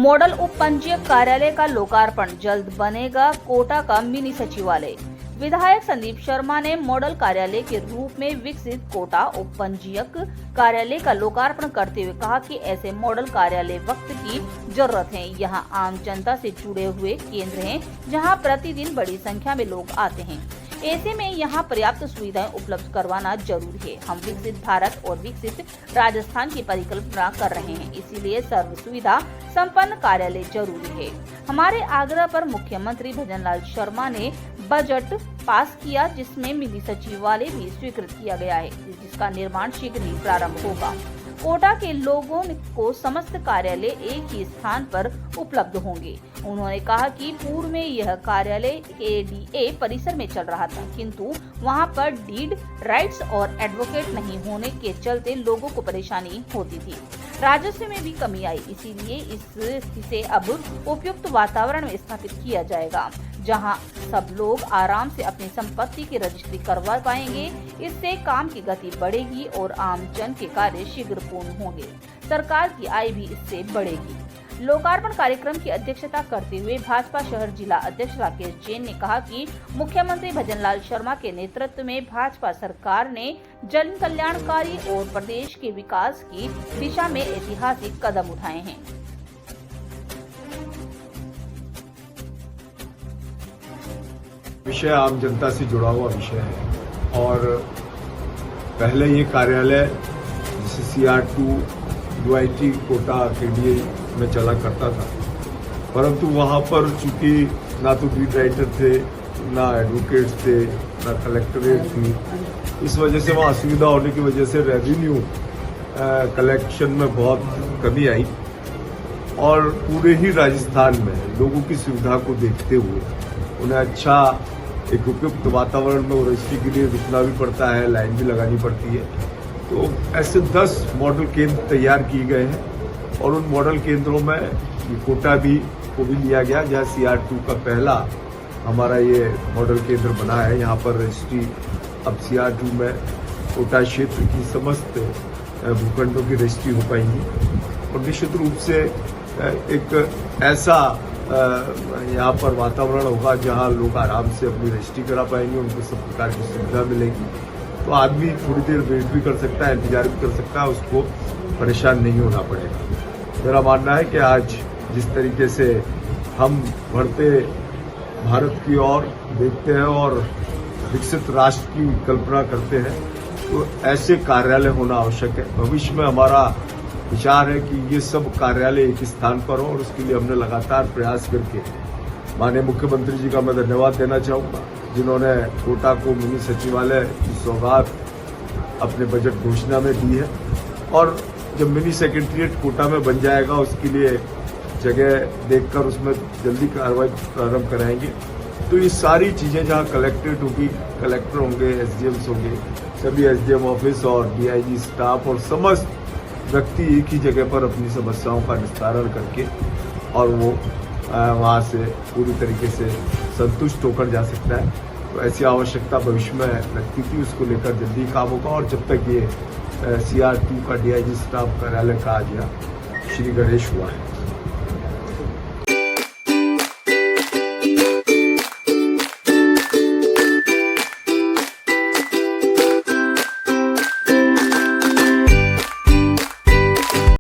Model उप पंजीयक कार्यालय का लोकार्पण, जल्द बनेगा कोटा का मिनी सचिवालय। विधायक संदीप शर्मा ने मॉडल कार्यालय के रूप में विकसित कोटा उप पंजीयक कार्यालय का लोकार्पण करते हुए कहा कि ऐसे मॉडल कार्यालय वक्त की जरूरत है। यहाँ आम जनता से जुड़े हुए केंद्र हैं, जहाँ प्रतिदिन बड़ी संख्या में लोग आते हैं। ऐसे में यहाँ पर्याप्त सुविधाएं उपलब्ध करवाना जरूरी है। हम विकसित भारत और विकसित राजस्थान की परिकल्पना कर रहे हैं, इसीलिए सर्व सुविधा संपन्न कार्यालय जरूरी है। हमारे आग्रह पर मुख्यमंत्री भजनलाल शर्मा ने बजट पास किया, जिसमें मिनी सचिवालय भी स्वीकृत किया गया है, जिसका निर्माण शीघ्र ही प्रारंभ होगा। कोटा के लोगों को समस्त कार्यालय एक ही स्थान पर उपलब्ध होंगे। उन्होंने कहा कि पूर्व में यह कार्यालय एडीए परिसर में चल रहा था, किंतु वहां पर डीड राइट्स और एडवोकेट नहीं होने के चलते लोगों को परेशानी होती थी। राजस्व में भी कमी आई, इसीलिए इसे अब उपयुक्त वातावरण में स्थापित किया जाएगा, जहां सब लोग आराम से अपनी संपत्ति की रजिस्ट्री करवा पाएंगे। इससे काम की गति बढ़ेगी और आम जन के कार्य शीघ्र पूर्ण होंगे। सरकार की आय भी इससे बढ़ेगी। लोकार्पण कार्यक्रम की अध्यक्षता करते हुए भाजपा शहर जिला अध्यक्ष राकेश जैन ने कहा कि मुख्यमंत्री भजनलाल शर्मा के नेतृत्व में भाजपा सरकार ने जन कल्याणकारी और प्रदेश के विकास की दिशा में ऐतिहासिक कदम उठाए हैं। विषय आम जनता से जुड़ा हुआ विषय है और पहले ये कार्यालय जिसे CR2 UIT कोटा KDA में चला करता था, परंतु वहाँ पर चूंकि ना तो डीड राइटर थे, ना एडवोकेट्स थे, ना कलेक्टरेट थी, इस वजह से वहाँ असुविधा होने की वजह से रेवेन्यू कलेक्शन में बहुत कमी आई और पूरे ही राजस्थान में लोगों की सुविधा को देखते हुए उन्हें अच्छा एक उपयुक्त वातावरण में रजिस्ट्री के लिए रुकना भी पड़ता है, लाइन भी लगानी पड़ती है। तो ऐसे 10 मॉडल केंद्र तैयार किए गए हैं और उन मॉडल केंद्रों में कोटा को भी लिया गया, जहाँ CR2 का पहला हमारा ये मॉडल केंद्र बना है। यहाँ पर रजिस्ट्री अब CR2 में कोटा क्षेत्र की समस्त भूखंडों की रजिस्ट्री हो पाएंगी और निश्चित रूप से एक ऐसा यहाँ पर वातावरण होगा जहाँ लोग आराम से अपनी रजिस्ट्री करा पाएंगे, उनको सब प्रकार की सुविधा मिलेगी। तो आदमी थोड़ी देर वेट भी कर सकता है, इंतजार भी कर सकता है, उसको परेशान नहीं होना पड़ेगा। मेरा मानना है कि आज जिस तरीके से हम बढ़ते भारत की ओर देखते हैं और विकसित राष्ट्र की कल्पना करते हैं, तो ऐसे कार्यालय होना आवश्यक है। भविष्य में हमारा विचार है कि ये सब कार्यालय एक स्थान पर हो और उसके लिए हमने लगातार प्रयास करके माननीय मुख्यमंत्री जी का मैं धन्यवाद देना चाहूँगा, जिन्होंने कोटा को मिनी सचिवालय की सौगात अपने बजट घोषणा में दी है। और जब मिनी सेक्रेटरिएट कोटा में बन जाएगा, उसके लिए जगह देखकर उसमें जल्दी कार्रवाई प्रारंभ कराएंगे। तो ये सारी चीज़ें जहाँ कलेक्ट्रेट होगी, कलेक्टर होंगे, SDMs होंगे, सभी SDM ऑफिस और DIG स्टाफ और समस्त व्यक्ति एक ही जगह पर अपनी समस्याओं का निस्तारण करके और वो वहाँ से पूरी तरीके से संतुष्ट होकर जा सकता है। तो ऐसी आवश्यकता भविष्य में लगती थी, उसको लेकर जल्दी काम होगा। और जब तक ये CR2 का DIG स्टाफ कार्यालय का आज यहाँ श्री गणेश हुआ है।